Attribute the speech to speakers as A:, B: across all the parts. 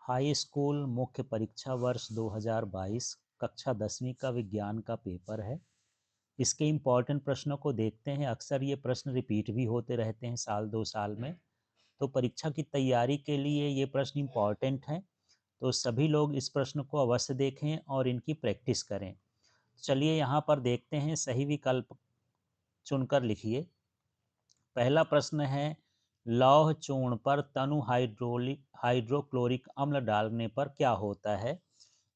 A: High school मुख्य परीक्षा वर्ष 2022 कक्षा 10वीं का विज्ञान का पेपर है। इसके इम्पॉर्टेंट प्रश्नों को देखते हैं। अक्सर ये प्रश्न रिपीट भी होते रहते हैं साल 2 साल में। तो परीक्षा की तैयारी के लिए ये प्रश्न इम्पॉर्टेंट हैं। तो सभी लोग इस प्रश्न को अवश्य देखें और इनकी प्रैक्टिस करें। चलिए यहाँ पर देखते हैं, सही विकल्प चुनकर लिखिए। पहला प्रश्न है, लौह चूर्ण पर तनु हाइड्रोक्लोरिक अम्ल डालने पर क्या होता है?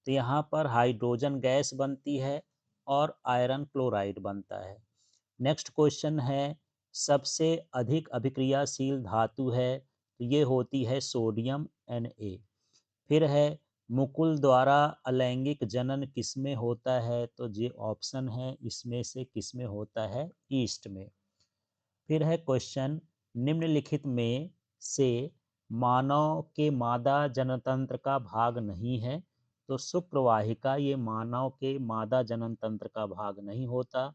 A: तो यहाँ पर हाइड्रोजन गैस बनती है और आयरन क्लोराइड बनता है। नेक्स्ट क्वेश्चन है, सबसे अधिक अभिक्रियाशील धातु है? तो ये होती है सोडियम Na। फिर है, मुकुल द्वारा अलैंगिक जनन किसमें होता है? तो ये ऑप्शन है इसमें से किसमें होता है? ईस्ट में। फिर है क्वेश्चन, निम्नलिखित में से मानव के मादा जननतंत्र का भाग नहीं है? तो शुक्रवाहिका ये मानव के मादा जननतंत्र का भाग नहीं होता।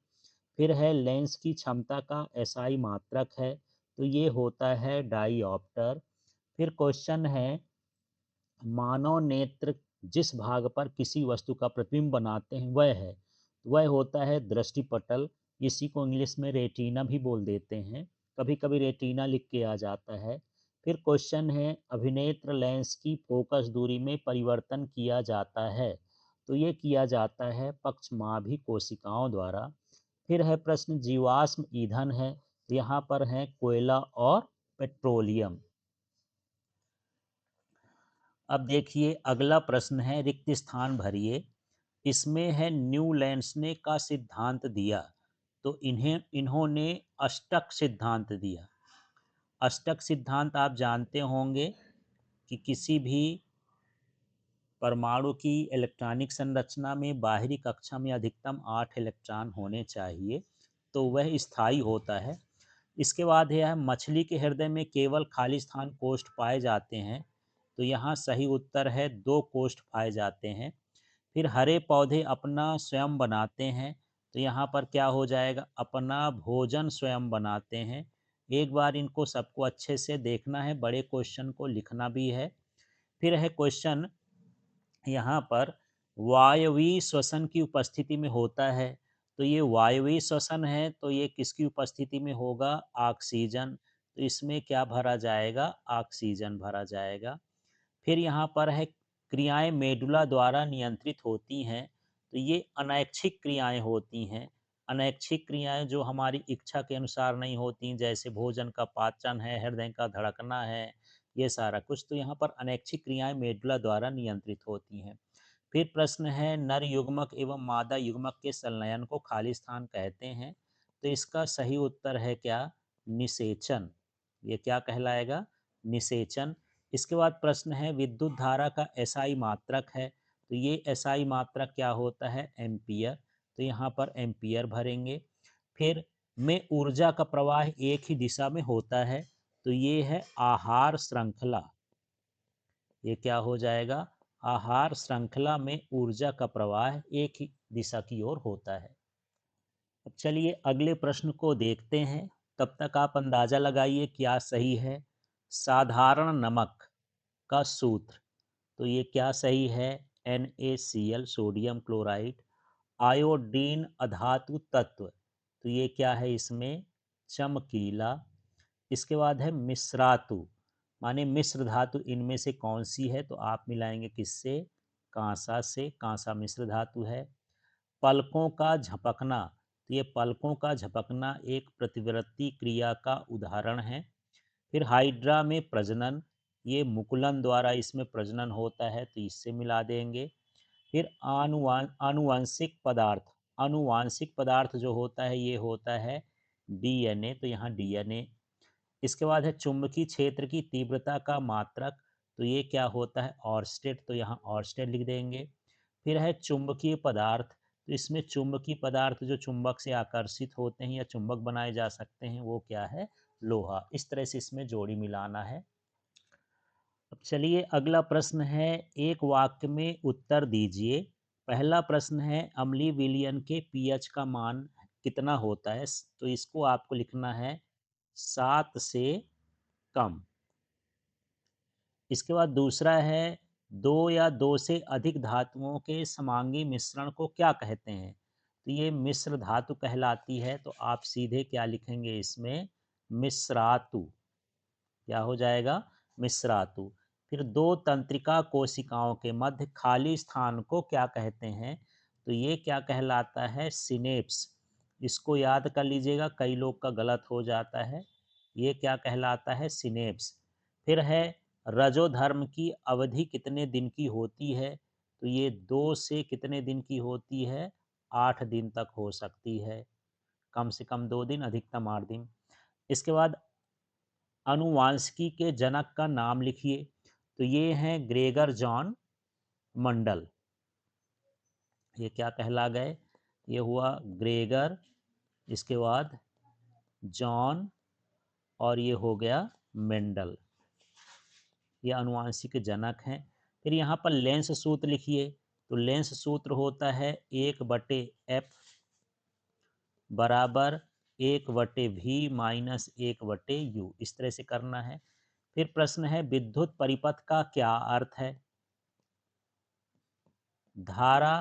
A: फिर है, लेंस की क्षमता का एसआई मात्रक है? तो ये होता है डाईऑप्टर। फिर क्वेश्चन है, मानव नेत्र जिस भाग पर किसी वस्तु का प्रतिबिंब बनाते हैं वह होता है दृष्टिपटल। इसी को इंग्लिश में रेटिना भी बोल देते हैं, कभी कभी रेटिना लिख के आ जाता है। फिर क्वेश्चन है, अभिनेत्र लेंस की फोकस दूरी में परिवर्तन किया जाता है? तो ये किया जाता है पक्षमाभी कोशिकाओं द्वारा। फिर है प्रश्न, जीवाश्म ईंधन है? यहाँ पर है कोयला और पेट्रोलियम। अब देखिए अगला प्रश्न है, रिक्त स्थान भरिए। इसमें है, न्यूलैंड्स ने का सिद्धांत दिया? तो इन्होंने अष्टक सिद्धांत दिया। अष्टक सिद्धांत आप जानते होंगे कि किसी भी परमाणु की इलेक्ट्रॉनिक संरचना में बाहरी कक्षा में अधिकतम 8 इलेक्ट्रॉन होने चाहिए, तो वह स्थायी होता है। इसके बाद है, मछली के हृदय में केवल खाली स्थान कोष्ठ पाए जाते हैं? तो यहाँ सही उत्तर है 2 कोष्ठ पाए जाते हैं। फिर हरे पौधे अपना स्वयं बनाते हैं? तो यहाँ पर क्या हो जाएगा, अपना भोजन स्वयं बनाते हैं। एक बार इनको सबको अच्छे से देखना है, बड़े क्वेश्चन को लिखना भी है। फिर है क्वेश्चन यहाँ पर, वायवीय श्वसन की उपस्थिति में होता है? तो ये वायवीय श्वसन है, तो ये किसकी उपस्थिति में होगा? ऑक्सीजन। तो इसमें क्या भरा जाएगा? ऑक्सीजन भरा जाएगा। फिर यहाँ पर है, क्रियाएं मेडुला द्वारा नियंत्रित होती हैं? तो ये अनैच्छिक क्रियाएं होती हैं। अनैच्छिक क्रियाएं जो हमारी इच्छा के अनुसार नहीं होती, जैसे भोजन का पाचन है, हृदय का धड़कना है, ये सारा कुछ। तो यहाँ पर अनैच्छिक क्रियाएं मेडुला द्वारा नियंत्रित होती हैं। फिर प्रश्न है, नर युग्मक एवं मादा युग्मक के संलयन को खाली स्थान कहते हैं? तो इसका सही उत्तर है क्या? निषेचन। ये क्या कहलाएगा? निषेचन। इसके बाद प्रश्न है, विद्युत धारा का एसआई मात्रक है? तो ये एसआई मात्रक क्या होता है? एम्पियर। तो यहाँ पर एम्पियर भरेंगे। फिर में ऊर्जा का प्रवाह एक ही दिशा में होता है? तो ये है आहार श्रृंखला। ये क्या हो जाएगा? आहार श्रृंखला में ऊर्जा का प्रवाह एक ही दिशा की ओर होता है। अब चलिए अगले प्रश्न को देखते हैं, तब तक आप अंदाजा लगाइए क्या सही है। साधारण नमक का सूत्र, तो ये क्या सही है? NaCl sodium chloride. आयोडीन अधातु तत्व, तो ये क्या है इसमें? चमकीला। इसके बाद है मिश्रातु, माने मिश्र धातु इनमें से कौन सी है? तो आप मिलाएंगे किससे? कांसा से। कांसा मिश्र धातु है। पलकों का झपकना, तो ये पलकों का झपकना एक प्रतिवृत्ति क्रिया का उदाहरण है। फिर हाइड्रा में प्रजनन, ये मुकुलन द्वारा इसमें प्रजनन होता है, तो इससे मिला देंगे। फिर आनुवांशिक पदार्थ, आनुवांशिक पदार्थ जो होता है ये होता है डीएनए, तो यहाँ डीएनए। इसके बाद है चुंबकीय क्षेत्र की तीव्रता का मात्रक, तो ये क्या होता है? ऑर्स्टेड, तो यहाँ ऑर्स्टेड लिख देंगे। फिर है चुंबकीय पदार्थ, तो इसमें चुंबकीय पदार्थ जो चुंबक से आकर्षित होते हैं या चुंबक बनाए जा सकते हैं, वो क्या है? लोहा। इस तरह से इसमें जोड़ी मिलाना है। अब चलिए अगला प्रश्न है, एक वाक्य में उत्तर दीजिए। पहला प्रश्न है, अम्लीय विलयन के पीएच का मान कितना होता है? तो इसको आपको लिखना है 7 से कम। इसके बाद दूसरा है, दो या दो से अधिक धातुओं के समांगी मिश्रण को क्या कहते हैं? तो ये मिश्र धातु कहलाती है, तो आप सीधे क्या लिखेंगे इसमें? मिश्रातु। क्या हो जाएगा? मिश्रातु। फिर दो तंत्रिका कोशिकाओं के मध्य खाली स्थान को क्या कहते हैं? तो ये क्या कहलाता है? सिनेप्स। इसको याद कर लीजिएगा, कई लोग का गलत हो जाता है। ये क्या कहलाता है? सिनेप्स। फिर है रजोधर्म की अवधि कितने दिन की होती है? तो ये 2 से कितने दिन की होती है? 8 दिन तक हो सकती है। कम से कम 2 दिन, अधिकतम 8 दिन। इसके बाद आनुवांशिकी के जनक का नाम लिखिए। तो ये हैं ग्रेगर जॉन मंडल। ये क्या कहला गए? ये हुआ ग्रेगर, इसके बाद जॉन, और ये हो गया मेंडल। ये आनुवांशिक जनक हैं। फिर यहाँ पर लेंस सूत्र लिखिए। तो लेंस सूत्र होता है 1/f बराबर 1/v माइनस 1/u। इस तरह से करना है। फिर प्रश्न है विद्युत परिपथ का क्या अर्थ है? धारा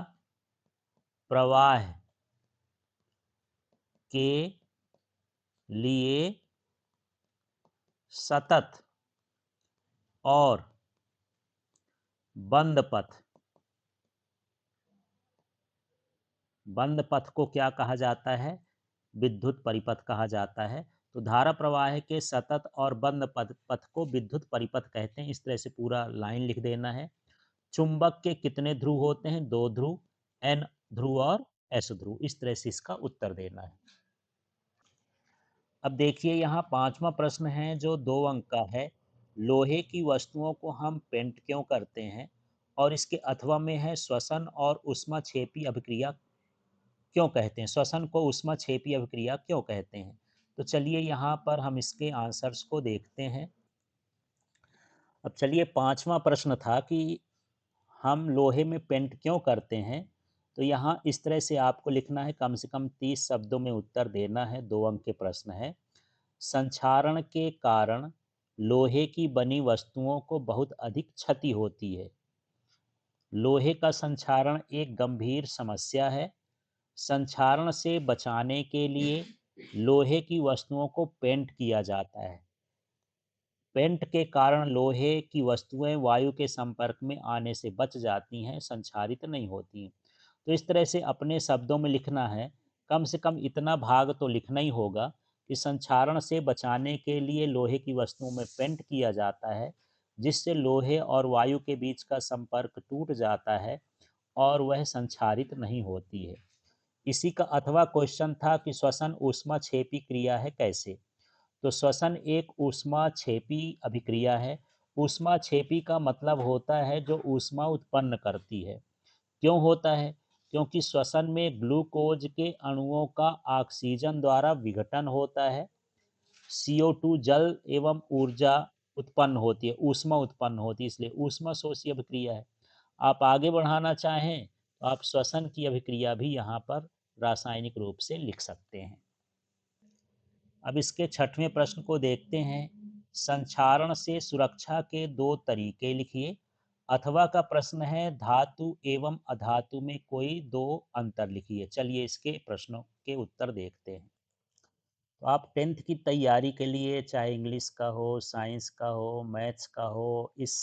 A: प्रवाह के लिए सतत और बंद पथ, बंद पथ को क्या कहा जाता है? विद्युत परिपथ कहा जाता है। तो धारा प्रवाह के सतत और बंद पथ को विद्युत परिपथ कहते हैं। इस तरह से पूरा लाइन लिख देना है। चुंबक के कितने ध्रुव होते हैं? 2 ध्रुव, एन ध्रुव और एस ध्रुव। इस तरह से इसका उत्तर देना है। अब देखिए यहाँ 5वां प्रश्न है जो 2 अंक का है। लोहे की वस्तुओं को हम पेंट क्यों करते हैं? और इसके अथवा में है श्वसन और ऊष्माक्षेपी अभिक्रिया क्यों कहते हैं? श्वसन को ऊष्माक्षेपी अभिक्रिया क्यों कहते हैं? तो चलिए यहाँ पर हम इसके आंसर्स को देखते हैं। अब चलिए 5वां प्रश्न था कि हम लोहे में पेंट क्यों करते हैं? तो यहाँ इस तरह से आपको लिखना है, कम से कम 30 शब्दों में उत्तर देना है। 2 अंक के प्रश्न है। संक्षारण के कारण लोहे की बनी वस्तुओं को बहुत अधिक क्षति होती है। लोहे का संक्षारण एक गंभीर समस्या है। संक्षारण से बचाने के लिए लोहे की वस्तुओं को पेंट किया जाता है। पेंट के कारण लोहे की वस्तुएं वायु के संपर्क में आने से बच जाती हैं, संक्षारित नहीं होती। तो इस तरह से अपने शब्दों में लिखना है। कम से कम इतना भाग तो लिखना ही होगा कि संक्षारण से बचाने के लिए लोहे की वस्तुओं में पेंट किया जाता है, जिससे लोहे और वायु के बीच का संपर्क टूट जाता है और वह संक्षारित नहीं होती है। इसी का अथवा क्वेश्चन था कि श्वसन ऊष्माक्षेपी क्रिया है कैसे? तो श्वसन एक ऊष्माक्षेपी अभिक्रिया है। ऊष्माक्षेपी का मतलब होता है जो ऊष्मा उत्पन्न करती है। क्यों होता है? क्योंकि श्वसन में ग्लूकोज के अणुओं का ऑक्सीजन द्वारा विघटन होता है। CO2 जल एवं ऊर्जा उत्पन्न होती है, ऊष्मा उत्पन्न होती है, इसलिए ऊष्मा शोषी अभिक्रिया है। आप आगे बढ़ाना चाहें तो आप श्वसन की अभिक्रिया भी यहाँ पर रासायनिक रूप से लिख सकते हैं। अब इसके 6वें प्रश्न को देखते हैं। संक्षारण से सुरक्षा के 2 तरीके लिखिए। अथवा का प्रश्न है धातु एवं अधातु में कोई 2 अंतर लिखिए। चलिए इसके प्रश्नों के उत्तर देखते हैं। तो आप 10th की तैयारी के लिए, चाहे इंग्लिश का हो, साइंस का हो, मैथ्स का हो, इस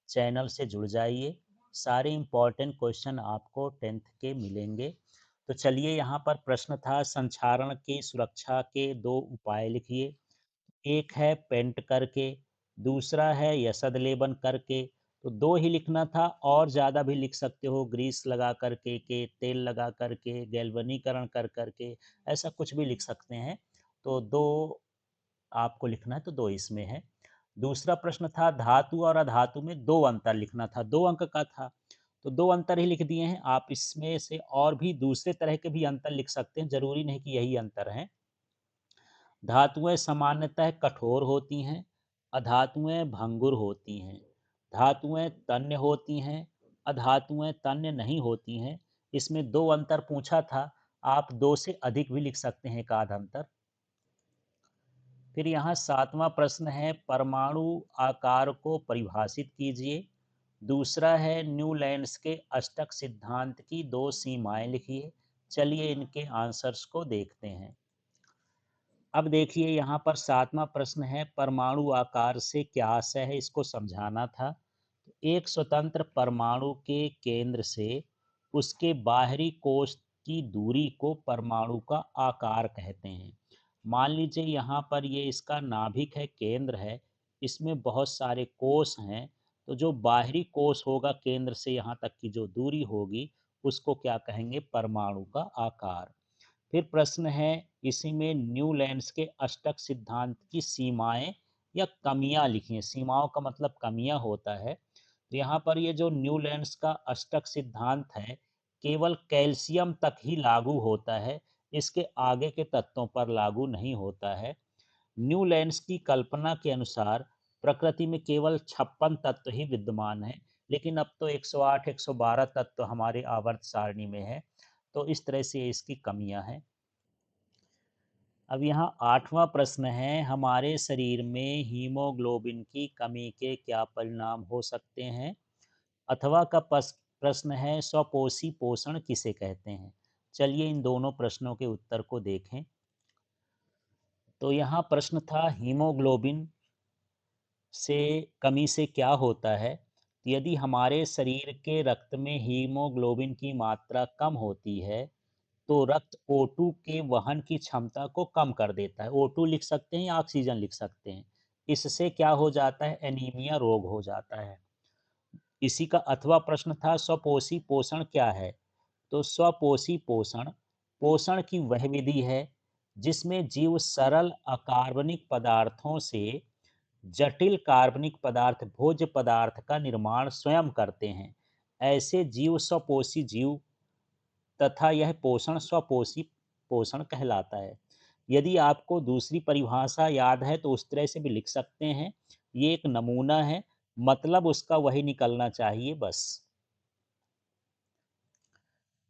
A: चैनल से जुड़ जाइए। सारे इम्पोर्टेंट क्वेश्चन आपको 10th के मिलेंगे। तो चलिए यहाँ पर प्रश्न था संक्षारण की सुरक्षा के 2 उपाय लिखिए। एक है पेंट करके, दूसरा है यशद लेबन करके। तो 2 ही लिखना था, और ज़्यादा भी लिख सकते हो, ग्रीस लगा करके के, तेल लगा करके, गैल्वनीकरण कर करके, ऐसा कुछ भी लिख सकते हैं। तो 2 आपको लिखना है, तो 2 इसमें है। दूसरा प्रश्न था धातु और अधातु में 2 अंतर लिखना था, 2 अंक का था। तो 2 अंतर ही लिख दिए हैं। आप इसमें से और भी दूसरे तरह के भी अंतर लिख सकते हैं, जरूरी नहीं कि यही अंतर है। धातुएं सामान्यतः कठोर होती हैं, अधातुएं भंगुर होती हैं। धातुएं तन्य होती हैं, अधातुएं तन्य नहीं होती हैं। इसमें 2 अंतर पूछा था, आप 2 से अधिक भी लिख सकते हैं, एक आध अंतर। फिर यहाँ 7वां प्रश्न है परमाणु आकार को परिभाषित कीजिए। दूसरा है न्यूलैंड्स के अष्टक सिद्धांत की दो सीमाएं लिखिए। चलिए इनके आंसर्स को देखते हैं। अब देखिए यहाँ पर सातवां प्रश्न है, परमाणु आकार से क्या आशय है, इसको समझाना था। तो एक स्वतंत्र परमाणु के केंद्र से उसके बाहरी कोश की दूरी को परमाणु का आकार कहते हैं। मान लीजिए यहाँ पर ये इसका नाभिक है, केंद्र है, इसमें बहुत सारे कोष हैं। तो जो बाहरी कोष होगा केंद्र से यहाँ तक की जो दूरी होगी, उसको क्या कहेंगे, परमाणु का आकार। फिर प्रश्न है, इसी में न्यूलैंड्स के अष्टक सिद्धांत की सीमाएं या कमियां लिखिए। सीमाओं का मतलब कमियां होता है। तो यहाँ पर ये जो न्यूलैंड्स का अष्टक सिद्धांत है, केवल कैल्शियम तक ही लागू होता है, इसके आगे के तत्वों पर लागू नहीं होता है। न्यूलैंड्स की कल्पना के अनुसार प्रकृति में केवल 56 तत्व ही विद्यमान है, लेकिन अब तो 108 112 तत्व हमारे आवर्त सारणी में है। तो इस तरह से इसकी कमियां हैं। अब यहाँ आठवां प्रश्न है, हमारे शरीर में हीमोग्लोबिन की कमी के क्या परिणाम हो सकते हैं। अथवा का प्रश्न है, स्वपोषी पोषण किसे कहते हैं। चलिए इन दोनों प्रश्नों के उत्तर को देखें। तो यहाँ प्रश्न था, हीमोग्लोबिन से कमी से क्या होता है। यदि हमारे शरीर के रक्त में हीमोग्लोबिन की मात्रा कम होती है, तो रक्त O2 के वहन की क्षमता को कम कर देता है। O2 लिख सकते हैं या ऑक्सीजन लिख सकते हैं। इससे क्या हो जाता है, एनीमिया रोग हो जाता है। इसी का अथवा प्रश्न था, स्वपोषी पोषण क्या है। तो स्वपोषी पोषण पोषण की वह विधि है जिसमें जीव सरल अकार्बनिक पदार्थों से जटिल कार्बनिक पदार्थ भोज्य पदार्थ का निर्माण स्वयं करते हैं। ऐसे जीव स्वपोषी जीव तथा यह पोषण स्वपोषी पोषण कहलाता है। यदि आपको दूसरी परिभाषा याद है तो उस तरह से भी लिख सकते हैं। ये एक नमूना है, मतलब उसका वही निकलना चाहिए बस।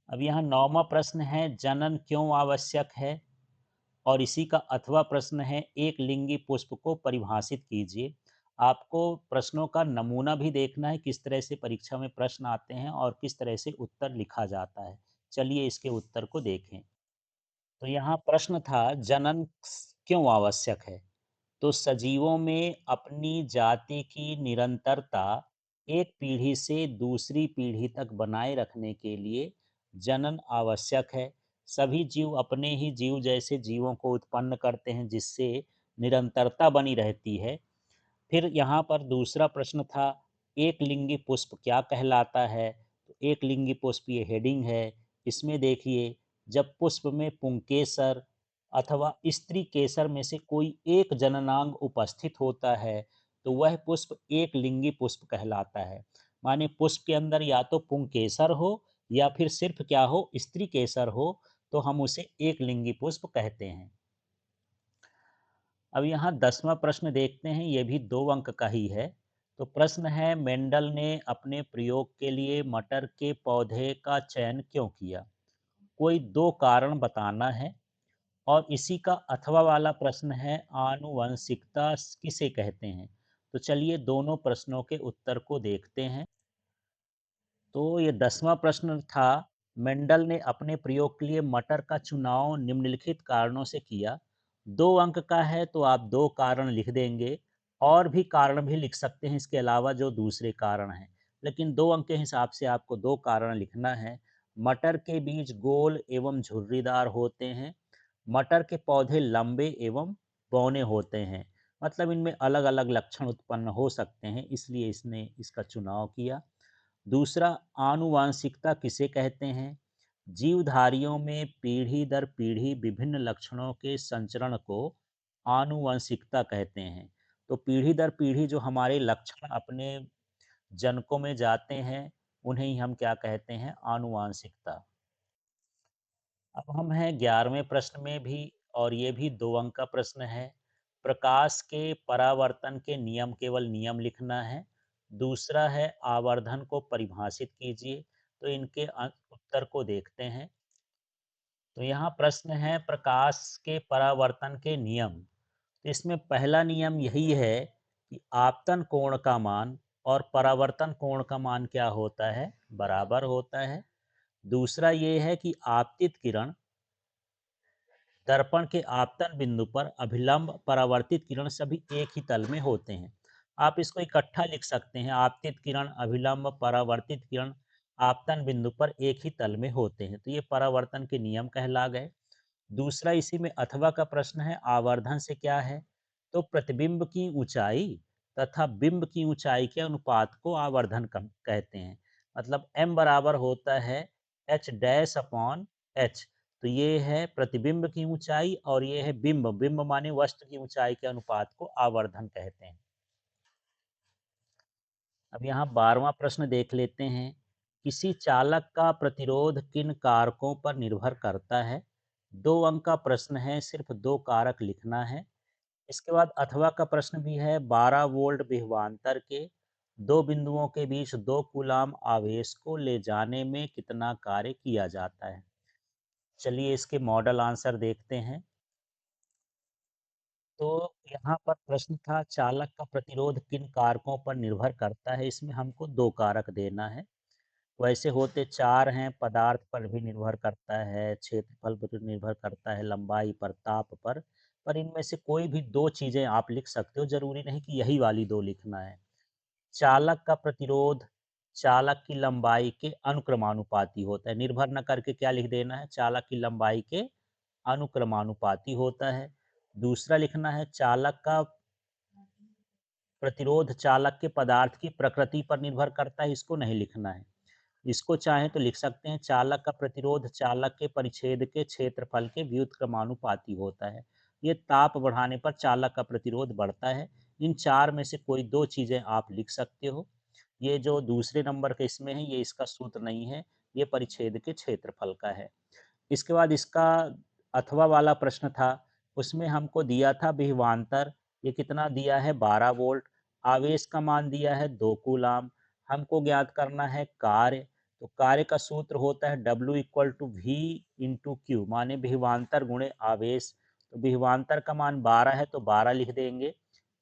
A: अब यहाँ नौवां प्रश्न है, जनन क्यों आवश्यक है। और इसी का अथवा प्रश्न है, एक लिंगी पुष्प को परिभाषित कीजिए। आपको प्रश्नों का नमूना भी देखना है, किस तरह से परीक्षा में प्रश्न आते हैं और किस तरह से उत्तर लिखा जाता है। चलिए इसके उत्तर को देखें। तो यहाँ प्रश्न था, जनन क्यों आवश्यक है। तो सजीवों में अपनी जाति की निरंतरता एक पीढ़ी से दूसरी पीढ़ी तक बनाए रखने के लिए जनन आवश्यक है। सभी जीव अपने ही जीव जैसे जीवों को उत्पन्न करते हैं, जिससे निरंतरता बनी रहती है। फिर यहाँ पर दूसरा प्रश्न था, एक लिंगी पुष्प क्या कहलाता है। तो एक लिंगी पुष्प ये हेडिंग है। इसमें देखिए, जब पुष्प में पुंकेसर अथवा स्त्री केसर में से कोई एक जननांग उपस्थित होता है, तो वह पुष्प एक लिंगी पुष्प कहलाता है। माने पुष्प के अंदर या तो पुंकेसर हो या फिर सिर्फ क्या हो, स्त्री केसर हो, तो हम उसे एक लिंगी पुष्प कहते हैं। अब यहाँ 10वां प्रश्न देखते हैं, ये भी 2 अंक का ही है। तो प्रश्न है, मेंडल ने अपने प्रयोग के लिए मटर के पौधे का चयन क्यों किया। कोई 2 कारण बताना है। और इसी का अथवा वाला प्रश्न है, आनुवंशिकता किसे कहते हैं। तो चलिए दोनों प्रश्नों के उत्तर को देखते हैं। तो ये 10वां प्रश्न था, मेंडल ने अपने प्रयोग के लिए मटर का चुनाव निम्नलिखित कारणों से किया। 2 अंक का है तो आप 2 कारण लिख देंगे। और भी कारण भी लिख सकते हैं इसके अलावा जो दूसरे कारण हैं, लेकिन 2 अंक के हिसाब से आपको 2 कारण लिखना है। मटर के बीज गोल एवं झुर्रीदार होते हैं। मटर के पौधे लंबे एवं बौने होते हैं। मतलब इनमें अलग अलग लक्षण उत्पन्न हो सकते हैं, इसलिए इसने इसका चुनाव किया। दूसरा, आनुवांशिकता किसे कहते हैं। जीवधारियों में पीढ़ी दर पीढ़ी विभिन्न लक्षणों के संचरण को आनुवंशिकता कहते हैं। तो पीढ़ी दर पीढ़ी जो हमारे लक्षण अपने जनकों में जाते हैं, उन्हें ही हम क्या कहते हैं, आनुवांशिकता। अब हम हैं 11वें प्रश्न में भी, और ये भी 2 अंक का प्रश्न है। प्रकाश के परावर्तन के नियम, केवल नियम लिखना है। दूसरा है, आवर्धन को परिभाषित कीजिए। तो इनके उत्तर को देखते हैं। तो यहाँ प्रश्न है, प्रकाश के परावर्तन के नियम। तो इसमें पहला नियम यही है कि आपतन कोण का मान और परावर्तन कोण का मान क्या होता है, बराबर होता है। दूसरा ये है कि आपतित किरण दर्पण के आपतन बिंदु पर अभिलंब परावर्तित किरण सभी एक ही तल में होते हैं। आप इसको इकट्ठा लिख सकते हैं, आपतित किरण, अभिलंब, परावर्तित किरण आपतन बिंदु पर एक ही तल में होते हैं। तो ये परावर्तन के नियम कहला गए। दूसरा इसी में अथवा का प्रश्न है, आवर्धन से क्या है? तो प्रतिबिंब की ऊंचाई तथा बिंब की ऊंचाई के अनुपात को आवर्धन कहते हैं। मतलब m बराबर होता है h डैश अपॉन h। तो ये है प्रतिबिंब की ऊंचाई और ये है बिंब, बिंब माने वस्तु की ऊंचाई के अनुपात को आवर्धन कहते हैं। अब यहाँ 12वां प्रश्न देख लेते हैं। किसी चालक का प्रतिरोध किन कारकों पर निर्भर करता है? 2 अंक का प्रश्न है, सिर्फ 2 कारक लिखना है। इसके बाद अथवा का प्रश्न भी है, 12 वोल्ट विभवांतर के 2 बिंदुओं के बीच 2 कूलाम आवेश को ले जाने में कितना कार्य किया जाता है? चलिए इसके मॉडल आंसर देखते हैं। तो यहाँ पर प्रश्न था, चालक का प्रतिरोध किन कारकों पर निर्भर करता है? इसमें हमको 2 कारक देना है। वैसे होते 4 हैं, पदार्थ पर भी निर्भर करता है, क्षेत्रफल पर निर्भर करता है, लंबाई पर, ताप पर इनमें से कोई भी 2 चीज़ें आप लिख सकते हो, ज़रूरी नहीं कि यही वाली 2 लिखना है। चालक का प्रतिरोध चालक की लंबाई के अनुक्रमानुपाती होता है, निर्भर न करके क्या लिख देना है, चालक की लंबाई के अनुक्रमानुपाती होता है। दूसरा लिखना है, चालक का प्रतिरोध चालक के पदार्थ की प्रकृति पर निर्भर करता है, इसको नहीं लिखना है। इसको चाहें तो लिख सकते हैं, चालक का प्रतिरोध चालक के परिच्छेद के क्षेत्रफल के व्युत्क्रमानुपाती होता है। ये ताप बढ़ाने पर चालक का प्रतिरोध बढ़ता है। इन 4 में से कोई 2 चीज़ें आप लिख सकते हो। ये जो दूसरे नंबर के इसमें है, ये इसका सूत्र नहीं है, ये परिच्छेद के क्षेत्रफल का है। इसके बाद इसका अथवा वाला प्रश्न था, उसमें हमको दिया था विभवांतर, ये कितना दिया है, 12 वोल्ट। आवेश का मान दिया है 2 कूलाम। हमको ज्ञात करना है कार्य। तो कार्य का सूत्र होता है W equal to V into Q, माने विभवांतर गुणे आवेश। तो विभवांतर का मान 12 है तो 12 लिख देंगे,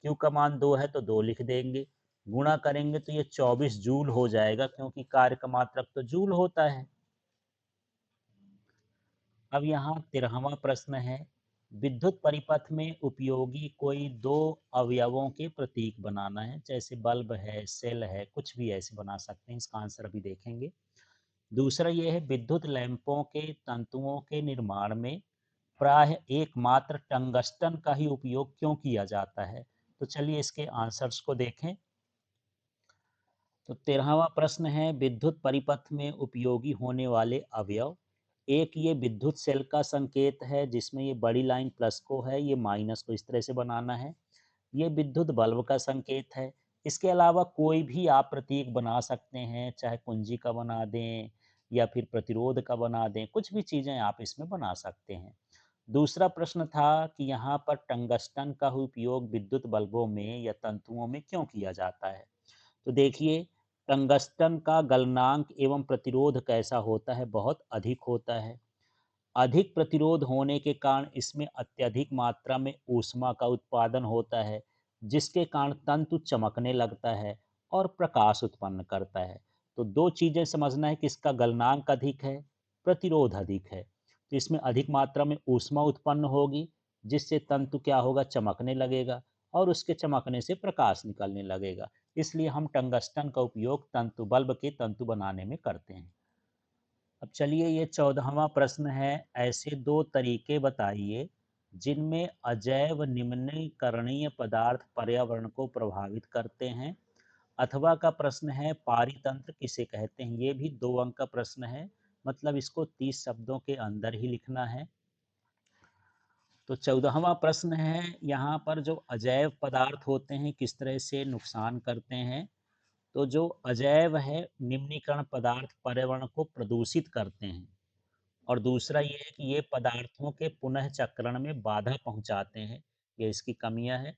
A: क्यू का मान 2 है तो 2 लिख देंगे। गुणा करेंगे तो ये 24 जूल हो जाएगा, क्योंकि कार्य का मात्रक तो जूल होता है। अब यहाँ 13वां प्रश्न है, विद्युत परिपथ में उपयोगी कोई 2 अवयवों के प्रतीक बनाना है, जैसे बल्ब है, सेल है, कुछ भी ऐसे बना सकते हैं। इसका आंसर अभी देखेंगे। दूसरा ये है, विद्युत लैंपों के तंतुओं के निर्माण में प्राय एकमात्र टंगस्टन का ही उपयोग क्यों किया जाता है? तो चलिए इसके आंसर्स को देखें। तो 13वां प्रश्न है, विद्युत परिपथ में उपयोगी होने वाले अवयव। एक ये विद्युत सेल का संकेत है, जिसमें ये बड़ी लाइन प्लस को है, ये माइनस को इस तरह से बनाना है। ये विद्युत बल्ब का संकेत है। इसके अलावा कोई भी आप प्रतीक बना सकते हैं, चाहे कुंजी का बना दें या फिर प्रतिरोध का बना दें, कुछ भी चीज़ें आप इसमें बना सकते हैं। दूसरा प्रश्न था कि यहाँ पर टंगस्टन का उपयोग विद्युत बल्बों में या तंतुओं में क्यों किया जाता है? तो देखिए, टंगस्टन का गलनांक एवं प्रतिरोध कैसा होता है, बहुत अधिक होता है। अधिक प्रतिरोध होने के कारण इसमें अत्यधिक मात्रा में ऊष्मा का उत्पादन होता है, जिसके कारण तंतु चमकने लगता है और प्रकाश उत्पन्न करता है। तो 2 चीज़ें समझना है कि इसका गलनांक अधिक है, प्रतिरोध अधिक है। तो इसमें अधिक मात्रा में ऊष्मा उत्पन्न होगी, जिससे तंतु क्या होगा, चमकने लगेगा और उसके चमकने से प्रकाश निकलने लगेगा। इसलिए हम टंगस्टन का उपयोग तंतु बल्ब के तंतु बनाने में करते हैं। अब चलिए ये 14वां प्रश्न है, ऐसे 2 तरीके बताइए जिनमें अजैव निम्नीकरणीय पदार्थ पर्यावरण को प्रभावित करते हैं। अथवा का प्रश्न है, पारितंत्र किसे कहते हैं? ये भी 2 अंक का प्रश्न है, मतलब इसको 30 शब्दों के अंदर ही लिखना है। तो 14वां प्रश्न है, यहाँ पर जो अजैव पदार्थ होते हैं किस तरह से नुकसान करते हैं? तो जो अजैव है, निम्नीकरण पदार्थ पर्यावरण को प्रदूषित करते हैं। और दूसरा ये है कि ये पदार्थों के पुनः चक्रण में बाधा पहुंचाते हैं, ये इसकी कमियां हैं।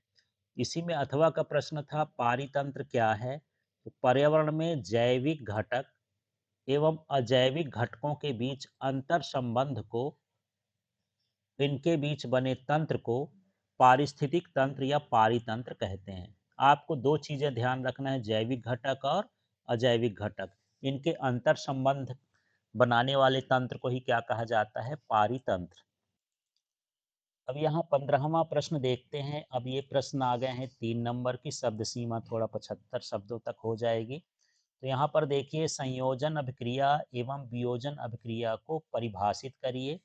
A: इसी में अथवा का प्रश्न था, पारितंत्र क्या है? तो पर्यावरण में जैविक घटक एवं अजैविक घटकों के बीच अंतर संबंध को, इनके बीच बने तंत्र को पारिस्थितिक तंत्र या पारितंत्र कहते हैं। आपको 2 चीज़ें ध्यान रखना है, जैविक घटक और अजैविक घटक। इनके अंतर संबंध बनाने वाले तंत्र को ही क्या कहा जाता है? पारितंत्र। अब यहाँ 15वां प्रश्न देखते हैं। अब ये प्रश्न आ गए हैं 3 नंबर की, शब्द सीमा थोड़ा 75 शब्दों तक हो जाएगी। तो यहाँ पर देखिए, संयोजन अभिक्रिया एवं वियोजन अभिक्रिया को परिभाषित करिए।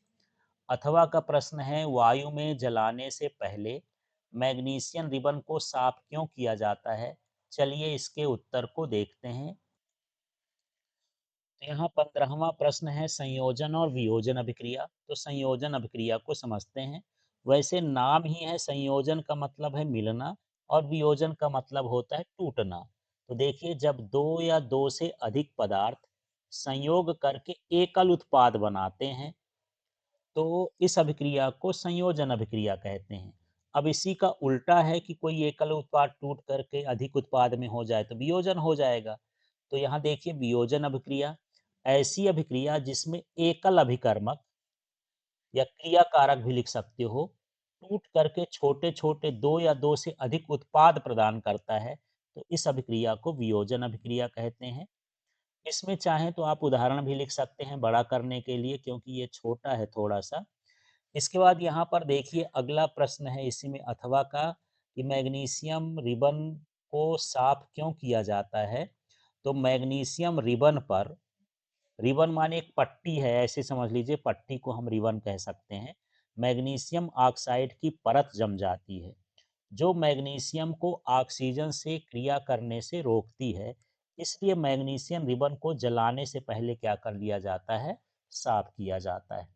A: अथवा का प्रश्न है, वायु में जलाने से पहले मैग्नीशियम रिबन को साफ क्यों किया जाता है? चलिए इसके उत्तर को देखते हैं। तो यहाँ 15वां प्रश्न है, संयोजन और वियोजन अभिक्रिया। तो संयोजन अभिक्रिया को समझते हैं। वैसे नाम ही है, संयोजन का मतलब है मिलना और वियोजन का मतलब होता है टूटना। तो देखिए, जब दो या दो से अधिक पदार्थ संयोग करके एकल उत्पाद बनाते हैं, तो इस अभिक्रिया को संयोजन अभिक्रिया कहते हैं। अब इसी का उल्टा है कि कोई एकल उत्पाद टूट करके अधिक उत्पाद में हो जाए तो वियोजन हो जाएगा। तो यहाँ देखिए, वियोजन अभिक्रिया ऐसी अभिक्रिया जिसमें एकल अभिकर्मक या क्रिया कारक भी लिख सकते हो, टूट करके छोटे छोटे दो या दो से अधिक उत्पाद प्रदान करता है, तो इस अभिक्रिया को वियोजन अभिक्रिया कहते हैं। इसमें चाहें तो आप उदाहरण भी लिख सकते हैं बड़ा करने के लिए, क्योंकि ये छोटा है थोड़ा सा। इसके बाद यहाँ पर देखिए, अगला प्रश्न है इसी में अथवा का, कि मैग्नीशियम रिबन को साफ क्यों किया जाता है? तो मैग्नीशियम रिबन पर, रिबन माने एक पट्टी है, ऐसे समझ लीजिए, पट्टी को हम रिबन कह सकते हैं। मैग्नीशियम ऑक्साइड की परत जम जाती है, जो मैग्नीशियम को ऑक्सीजन से क्रिया करने से रोकती है। इसलिए मैग्नीशियम रिबन को जलाने से पहले क्या कर लिया जाता है? साफ किया जाता है।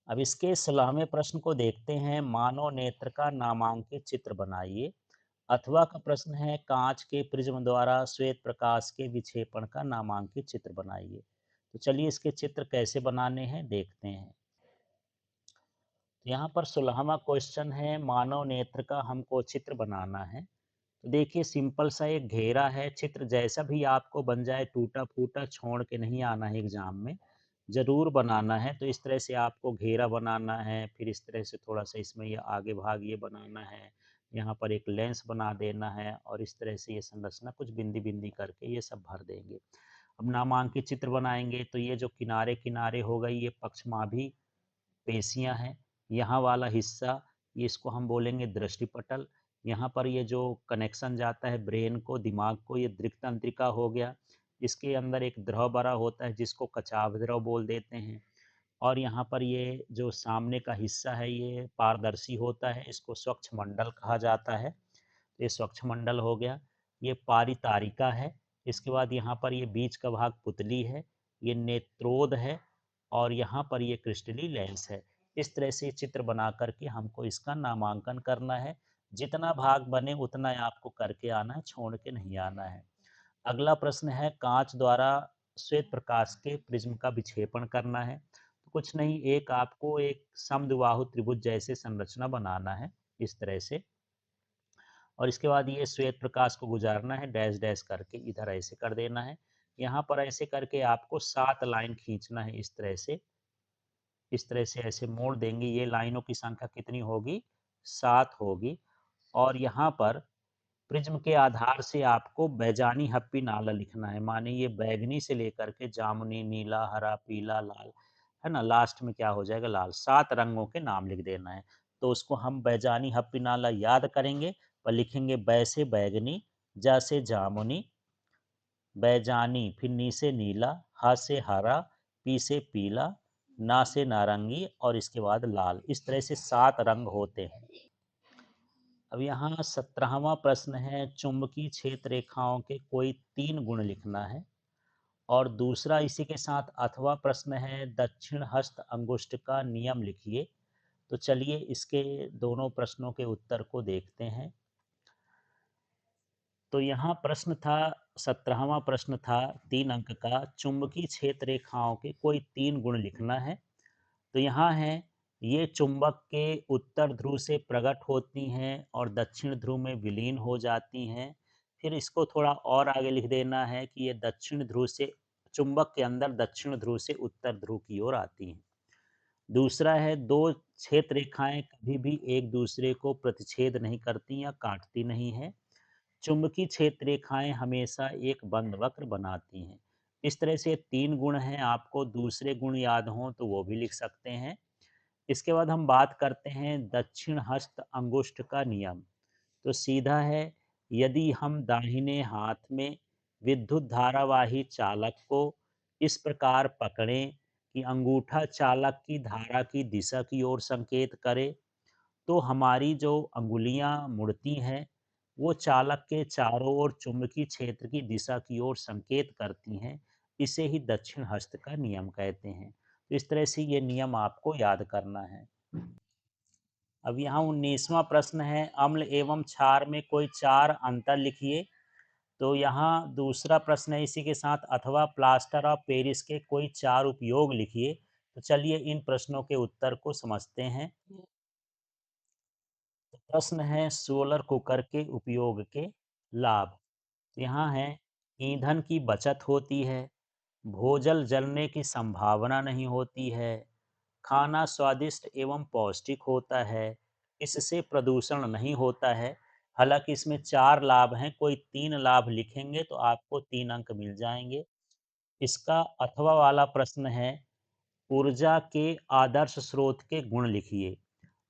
A: अब इसके 16वें प्रश्न को देखते हैं। मानव नेत्र का नामांकित चित्र बनाइए। अथवा का प्रश्न है, कांच के प्रिज्म द्वारा श्वेत प्रकाश के विक्षेपण का नामांकित चित्र बनाइए। तो चलिए इसके चित्र कैसे बनाने हैं देखते हैं। यहाँ पर 16वां क्वेश्चन है, मानव नेत्र का हमको चित्र बनाना है। तो देखिए, सिंपल सा एक घेरा है। चित्र जैसा भी आपको बन जाए, टूटा फूटा छोड़ के नहीं आना है एग्जाम में, जरूर बनाना है। तो इस तरह से आपको घेरा बनाना है, फिर इस तरह से थोड़ा सा इसमें ये आगे भाग ये बनाना है, यहाँ पर एक लेंस बना देना है, और इस तरह से ये संरचना कुछ बिंदी बिंदी करके ये सब भर देंगे। अब नामांकित चित्र बनाएंगे, तो ये जो किनारे किनारे हो गई, ये पक्षमाभी पेशियां हैं। यहाँ वाला हिस्सा, ये इसको हम बोलेंगे दृष्टिपटल। यहाँ पर ये जो कनेक्शन जाता है ब्रेन को, दिमाग को, ये दृक्तंत्रिका हो गया। इसके अंदर एक द्रव भरा होता है जिसको कचाव द्रव बोल देते हैं। और यहाँ पर ये जो सामने का हिस्सा है ये पारदर्शी होता है, इसको स्वच्छ मंडल कहा जाता है। ये स्वच्छ मंडल हो गया। ये पारितारिका है। इसके बाद यहाँ पर ये बीच का भाग पुतली है, ये नेत्रोद है, और यहाँ पर ये क्रिस्टली लेंस है। इस तरह से चित्र बना करके हमको इसका नामांकन करना है। जितना भाग बने उतना आपको करके आना है, छोड़ के नहीं आना है। अगला प्रश्न है, कांच द्वारा श्वेत प्रकाश के प्रिज्म का विक्षेपण करना है। तो कुछ नहीं, एक आपको एक समद्विबाहु त्रिभुज जैसे संरचना बनाना है इस तरह से, और इसके बाद ये श्वेत प्रकाश को गुजारना है, डैश डैश करके इधर ऐसे कर देना है। यहाँ पर ऐसे करके आपको 7 लाइन खींचना है इस तरह से। इस तरह से ऐसे मोड़ देंगे, ये लाइनों की संख्या कितनी होगी? 7 होगी। और यहाँ पर प्रिज्म के आधार से आपको बैजानी हप्पी नाला लिखना है, माने ये बैगनी से लेकर के जामुनी, नीला, हरा, पीला, लाल, है ना, लास्ट में क्या हो जाएगा? लाल। 7 रंगों के नाम लिख देना है। तो उसको हम बैजानी हप्पी नाला याद करेंगे, पर लिखेंगे बै से बैगनी, जा से जामुनी, बैजानी, फिर नी से नीला, हा से हरा, पी से पीला, ना से नारंगी, और इसके बाद लाल। इस तरह से 7 रंग होते हैं। अब यहाँ 17वां प्रश्न है, चुंबकीय क्षेत्र रेखाओं के कोई 3 गुण लिखना है। और दूसरा इसी के साथ अथवा प्रश्न है, दक्षिण हस्त अंगुष्ठ का नियम लिखिए। तो चलिए इसके दोनों प्रश्नों के उत्तर को देखते हैं। तो यहाँ प्रश्न था, 17वां प्रश्न था 3 अंक का, चुंबकीय क्षेत्र रेखाओं के कोई 3 गुण लिखना है। तो यहाँ है, ये चुंबक के उत्तर ध्रुव से प्रकट होती हैं और दक्षिण ध्रुव में विलीन हो जाती हैं। फिर इसको थोड़ा और आगे लिख देना है कि ये दक्षिण ध्रुव से, चुंबक के अंदर दक्षिण ध्रुव से उत्तर ध्रुव की ओर आती हैं। दूसरा है, 2 क्षेत्र रेखाएँ कभी भी एक दूसरे को प्रतिच्छेद नहीं करती या काटती नहीं हैं। चुंबकीय क्षेत्र रेखाएँ हमेशा एक बंद वक्र बनाती हैं। इस तरह से 3 गुण हैं, आपको दूसरे गुण याद हों तो वो भी लिख सकते हैं। इसके बाद हम बात करते हैं दक्षिण हस्त अंगुष्ठ का नियम। तो सीधा है, यदि हम दाहिने हाथ में विद्युत धारावाही चालक को इस प्रकार पकड़ें कि अंगूठा चालक की धारा की दिशा की ओर संकेत करे, तो हमारी जो अंगुलियां मुड़ती हैं वो चालक के चारों ओर चुंबकीय क्षेत्र की दिशा की ओर संकेत करती हैं। इसे ही दक्षिण हस्त का नियम कहते हैं। तो इस तरह से ये नियम आपको याद करना है। अब यहाँ 19वां प्रश्न है, अम्ल एवं क्षार में कोई 4 अंतर लिखिए। तो यहाँ दूसरा प्रश्न है इसी के साथ, अथवा प्लास्टर ऑफ पेरिस के कोई 4 उपयोग लिखिए। तो चलिए इन प्रश्नों के उत्तर को समझते हैं। तो प्रश्न है सोलर कुकर के उपयोग के लाभ। यहाँ है, ईंधन की बचत होती है, भोजन जलने की संभावना नहीं होती है, खाना स्वादिष्ट एवं पौष्टिक होता है, इससे प्रदूषण नहीं होता है। हालांकि इसमें 4 लाभ हैं, कोई 3 लाभ लिखेंगे तो आपको 3 अंक मिल जाएंगे। इसका अथवा वाला प्रश्न है, ऊर्जा के आदर्श स्रोत के गुण लिखिए।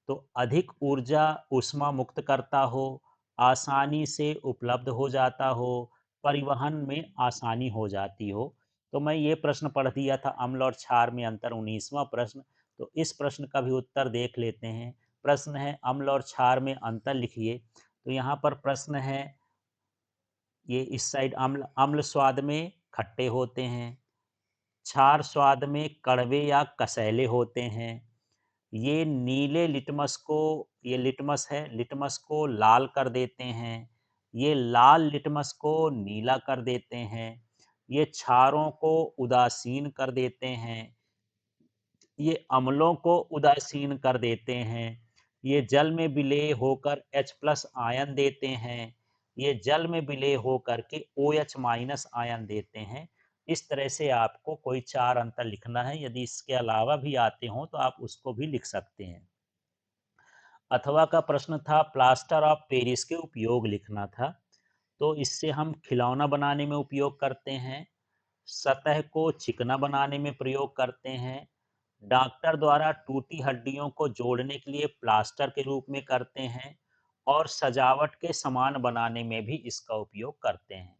A: तो अधिक ऊर्जा ऊष्मा मुक्त करता हो, आसानी से उपलब्ध हो जाता हो, परिवहन में आसानी हो जाती हो। तो मैं ये प्रश्न पढ़ दिया था, अम्ल और क्षार में अंतर, 19वां प्रश्न। तो इस प्रश्न का भी उत्तर देख लेते हैं। प्रश्न है अम्ल और क्षार में अंतर लिखिए। तो यहाँ पर प्रश्न है, ये इस साइड अम्ल अम्ल स्वाद में खट्टे होते हैं, क्षार स्वाद में कड़वे या कसैले होते हैं। ये नीले लिटमस को, ये लिटमस है, लिटमस को लाल कर देते हैं। ये लाल लिटमस को नीला कर देते हैं। ये क्षारों को उदासीन कर देते हैं। ये अम्लों को उदासीन कर देते हैं। ये जल में विलेय होकर H प्लस आयन देते हैं। ये जल में विलेय होकर के OH माइनस आयन देते हैं। इस तरह से आपको कोई 4 अंतर लिखना है। यदि इसके अलावा भी आते हों तो आप उसको भी लिख सकते हैं। अथवा का प्रश्न था प्लास्टर ऑफ पेरिस के उपयोग लिखना था। तो इससे हम खिलौना बनाने में उपयोग करते हैं, सतह को चिकना बनाने में प्रयोग करते हैं, डॉक्टर द्वारा टूटी हड्डियों को जोड़ने के लिए प्लास्टर के रूप में करते हैं, और सजावट के सामान बनाने में भी इसका उपयोग करते हैं।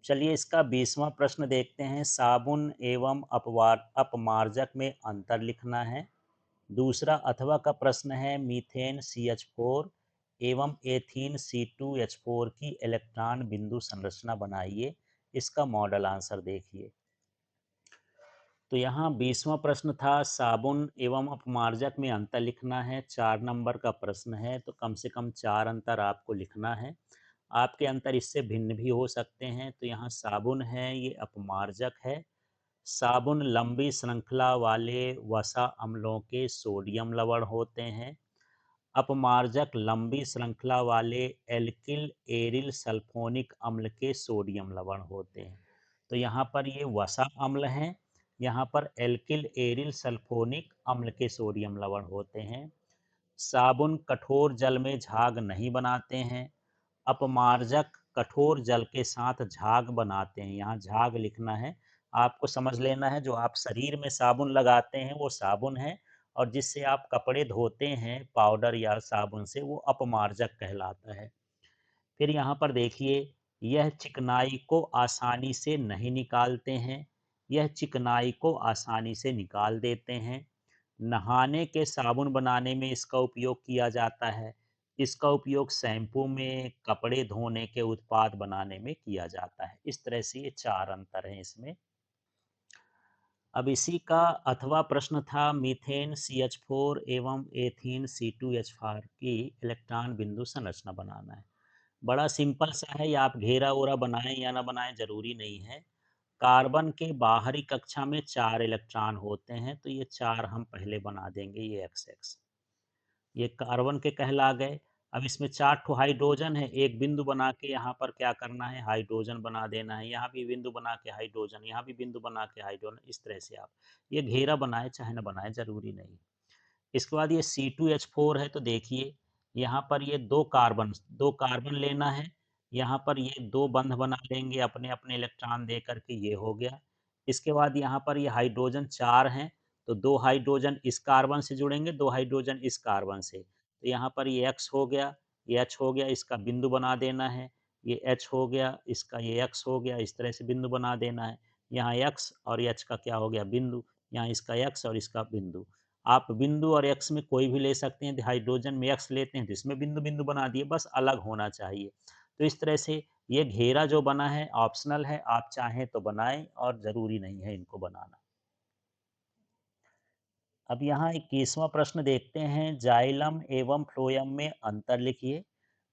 A: चलिए इसका 20वां प्रश्न देखते हैं, साबुन एवं अपवार अपमार्जक में अंतर लिखना है। दूसरा अथवा का प्रश्न है, मीथेन CH4 एवं एथीन C2H4 की इलेक्ट्रॉन बिंदु संरचना बनाइए। इसका मॉडल आंसर देखिए। तो यहाँ 20वां प्रश्न था, साबुन एवं अपमार्जक में अंतर लिखना है। 4 नंबर का प्रश्न है, तो कम से कम 4 अंतर आपको लिखना है। आपके अंतर इससे भिन्न भी हो सकते हैं। तो यहाँ साबुन है, ये अपमार्जक है। साबुन लंबी श्रृंखला वाले वसा अम्लों के सोडियम लवण होते हैं। अपमार्जक लंबी श्रृंखला वाले एल्किल एरिल सल्फोनिक अम्ल के सोडियम लवण होते हैं। तो यहाँ पर ये वसा अम्ल हैं, यहाँ पर एल्किल एरिल सल्फोनिक अम्ल के सोडियम लवण होते हैं। साबुन कठोर जल में झाग नहीं बनाते हैं। अपमार्जक कठोर जल के साथ झाग बनाते हैं। यहाँ झाग लिखना है, आपको समझ लेना है, जो आप शरीर में साबुन लगाते हैं वो साबुन है, और जिससे आप कपड़े धोते हैं पाउडर या साबुन से, वो अपमार्जक कहलाता है। फिर यहाँ पर देखिए, यह चिकनाई को आसानी से नहीं निकालते हैं, यह चिकनाई को आसानी से निकाल देते हैं। नहाने के साबुन बनाने में इसका उपयोग किया जाता है। इसका उपयोग शैम्पू में, कपड़े धोने के उत्पाद बनाने में किया जाता है। इस तरह से ये 4 अंतर हैं इसमें। अब इसी का अथवा प्रश्न था, मीथेन CH4 एवं एथीन C2H4 की इलेक्ट्रॉन बिंदु संरचना बनाना है। बड़ा सिंपल सा है, या आप घेरा ओरा बनाएं या ना बनाएं जरूरी नहीं है। कार्बन के बाहरी कक्षा में 4 इलेक्ट्रॉन होते हैं, तो ये 4 हम पहले बना देंगे, ये XX। ये कार्बन के कहला गए। अब इसमें 4 ठो हाइड्रोजन है, एक बिंदु बना के यहाँ पर क्या करना है, हाइड्रोजन बना देना है, यहाँ भी बिंदु बना के हाइड्रोजन, यहाँ भी बिंदु बना के हाइड्रोजन, इस तरह से आप ये घेरा बनाए चाहे ना बनाए ज़रूरी नहीं। इसके बाद ये C2H4 है, तो देखिए यहाँ पर ये 2 कार्बन लेना है, यहाँ पर ये 2 बंध बना लेंगे अपने-अपने इलेक्ट्रॉन दे कर के, ये हो गया। इसके बाद यहाँ पर ये हाइड्रोजन 4 हैं, तो 2 हाइड्रोजन इस कार्बन से जुड़ेंगे, 2 हाइड्रोजन इस कार्बन से। तो यहाँ पर ये X हो गया, ये H हो गया, इसका बिंदु बना देना है, ये H हो गया, इसका ये X हो गया, इस तरह से बिंदु बना देना है। यहाँ X और H का क्या हो गया बिंदु, यहाँ इसका X और इसका बिंदु। आप बिंदु और एक्स में कोई भी ले सकते हैं, हाइड्रोजन में एक्स लेते हैं तो इसमें बिंदु बिंदु बना दिए, बस अलग होना चाहिए। तो इस तरह से ये घेरा जो बना है ऑप्शनल है, आप चाहें तो बनाएं और ज़रूरी नहीं है इनको बनाना। अब यहाँ 21वां प्रश्न देखते हैं, जाइलम एवं फ्लोएम में अंतर लिखिए।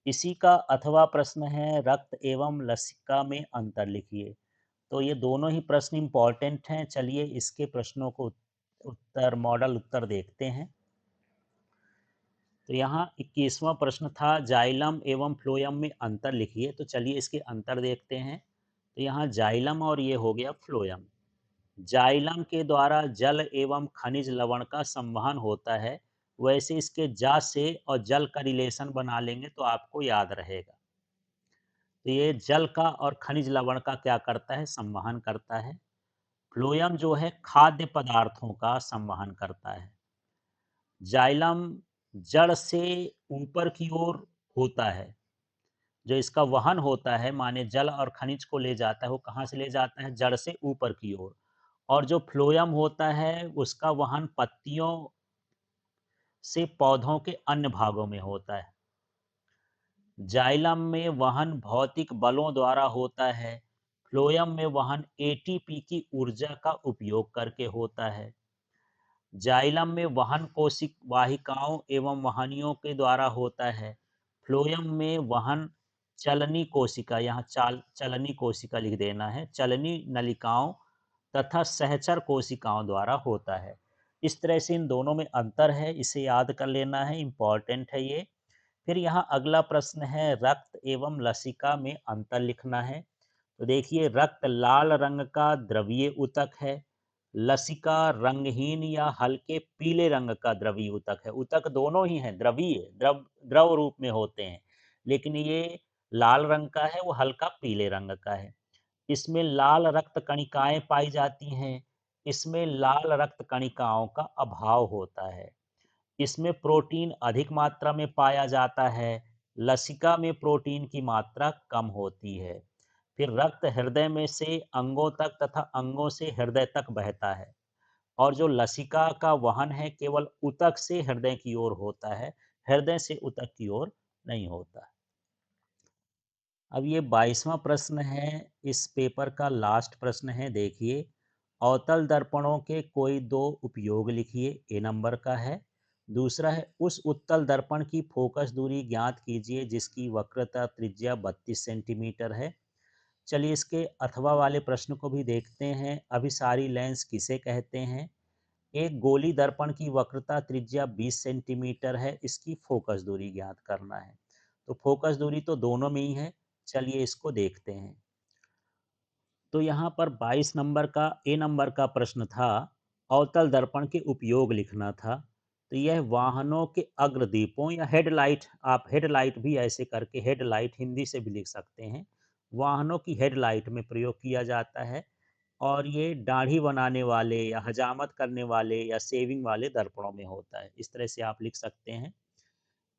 A: इसी का अथवा प्रश्न है, रक्त एवं लसिका में अंतर लिखिए। तो ये दोनों ही प्रश्न इम्पॉर्टेंट हैं, चलिए इसके प्रश्नों को उत्तर मॉडल उत्तर देखते हैं। तो यहाँ 21वां प्रश्न था, जाइलम एवं फ्लोएम में अंतर लिखिए। तो चलिए इसके अंतर देखते हैं। तो यहाँ जाइलम और ये हो गया फ्लोएम। जाइलम के द्वारा जल एवं खनिज लवण का संवहन होता है, वैसे इसके जा से और जल का रिलेशन बना लेंगे तो आपको याद रहेगा। तो ये जल का और खनिज लवण का क्या करता है, संवहन करता है। फ्लोएम जो है खाद्य पदार्थों का संवहन करता है। जाइलम जड़ से ऊपर की ओर होता है, जो इसका वहन होता है माने जल और खनिज को ले जाता है, वो कहाँ से ले जाता है, जड़ से ऊपर की ओर। और जो फ्लोएम होता है उसका वहन पत्तियों से पौधों के अन्य भागों में होता है। जाइलम में वहन भौतिक बलों द्वारा होता है, फ्लोएम में वहन एटीपी की ऊर्जा का उपयोग करके होता है। जाइलम में वहन कोशिक वाहिकाओं एवं वहनियों के द्वारा होता है, फ्लोएम में वहन चलनी कोशिका, यहाँ चलनी कोशिका लिख देना है, चलनी नलिकाओं तथा सहचर कोशिकाओं द्वारा होता है। इस तरह से इन दोनों में अंतर है, इसे याद कर लेना है, इम्पॉर्टेंट है ये। फिर यहाँ अगला प्रश्न है, रक्त एवं लसिका में अंतर लिखना है। तो देखिए रक्त लाल रंग का द्रवीय ऊतक है, लसिका रंगहीन या हल्के पीले रंग का द्रवीय ऊतक है। ऊतक दोनों ही हैं, द्रवीय द्रव रूप में होते हैं, लेकिन ये लाल रंग का है, वो हल्का पीले रंग का है। इसमें लाल रक्त कणिकाएं पाई जाती हैं, इसमें लाल रक्त कणिकाओं का अभाव होता है। इसमें प्रोटीन अधिक मात्रा में पाया जाता है, लसिका में प्रोटीन की मात्रा कम होती है। फिर रक्त हृदय में से अंगों तक तथा अंगों से हृदय तक बहता है, और जो लसिका का वहन है केवल ऊतक से हृदय की ओर होता है, हृदय से ऊतक की ओर नहीं होता। अब ये 22वां प्रश्न है, इस पेपर का लास्ट प्रश्न है, देखिए। अवतल दर्पणों के कोई दो उपयोग लिखिए, ए नंबर का है। दूसरा है, उस उत्तल दर्पण की फोकस दूरी ज्ञात कीजिए जिसकी वक्रता त्रिज्या 32 सेंटीमीटर है। चलिए इसके अथवा वाले प्रश्न को भी देखते हैं। अभिसारी लेंस किसे कहते हैं? एक गोली दर्पण की वक्रता त्रिज्या 20 सेंटीमीटर है, इसकी फोकस दूरी ज्ञात करना है। तो फोकस दूरी तो दोनों में ही है, चलिए इसको देखते हैं। तो यहाँ पर 22 नंबर का ए नंबर का प्रश्न था, अवतल दर्पण के उपयोग लिखना था। तो यह वाहनों के अग्रदीपों या हेडलाइट, आप हेडलाइट भी ऐसे करके हेडलाइट हिंदी से भी लिख सकते हैं, वाहनों की हेडलाइट में प्रयोग किया जाता है। और ये दाढ़ी बनाने वाले या हजामत करने वाले या सेविंग वाले दर्पणों में होता है, इस तरह से आप लिख सकते हैं।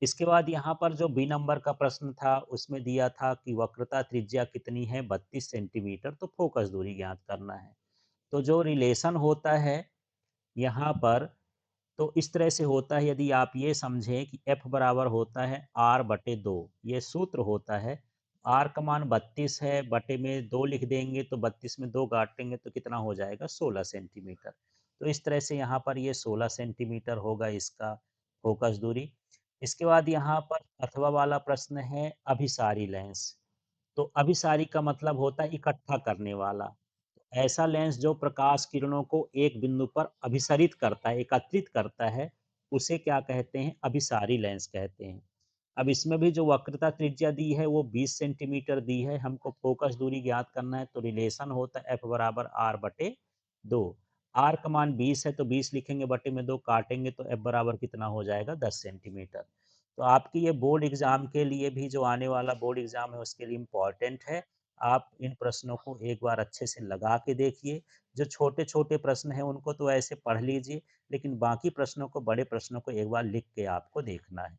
A: इसके बाद यहाँ पर जो बी नंबर का प्रश्न था उसमें दिया था कि वक्रता त्रिज्या कितनी है, 32 सेंटीमीटर, तो फोकस दूरी ज्ञात करना है। तो जो रिलेशन होता है यहाँ पर, तो इस तरह से होता है, यदि आप ये समझें कि F बराबर होता है R/2, ये सूत्र होता है। R का मान 32 है, बटे में 2 लिख देंगे तो 32 में 2 काटेंगे तो कितना हो जाएगा, 16 सेंटीमीटर। तो इस तरह से यहाँ पर ये 16 सेंटीमीटर होगा इसका फोकस दूरी। इसके बाद यहाँ पर अथवा वाला प्रश्न है, अभिसारी लेंस। तो अभिसारी का मतलब होता है इकट्ठा करने वाला। ऐसा लेंस जो प्रकाश किरणों को एक बिंदु पर अभिसरित करता है, एकत्रित करता है, उसे क्या कहते हैं, अभिसारी लेंस कहते हैं। अब इसमें भी जो वक्रता त्रिज्या दी है वो 20 सेंटीमीटर दी है, हमको फोकस दूरी ज्ञात करना है, तो रिलेशन होता है एफ बराबर आर बटे 2। आर का मान 20 है तो 20 लिखेंगे, बटे में 2 काटेंगे तो एफ बराबर कितना हो जाएगा, 10 सेंटीमीटर। तो आपकी ये बोर्ड एग्जाम के लिए भी, जो आने वाला बोर्ड एग्जाम है उसके लिए इम्पॉर्टेंट है। आप इन प्रश्नों को एक बार अच्छे से लगा के देखिए। जो छोटे छोटे प्रश्न हैं उनको तो ऐसे पढ़ लीजिए, लेकिन बाकी प्रश्नों को, बड़े प्रश्नों को एक बार लिख के आपको देखना है।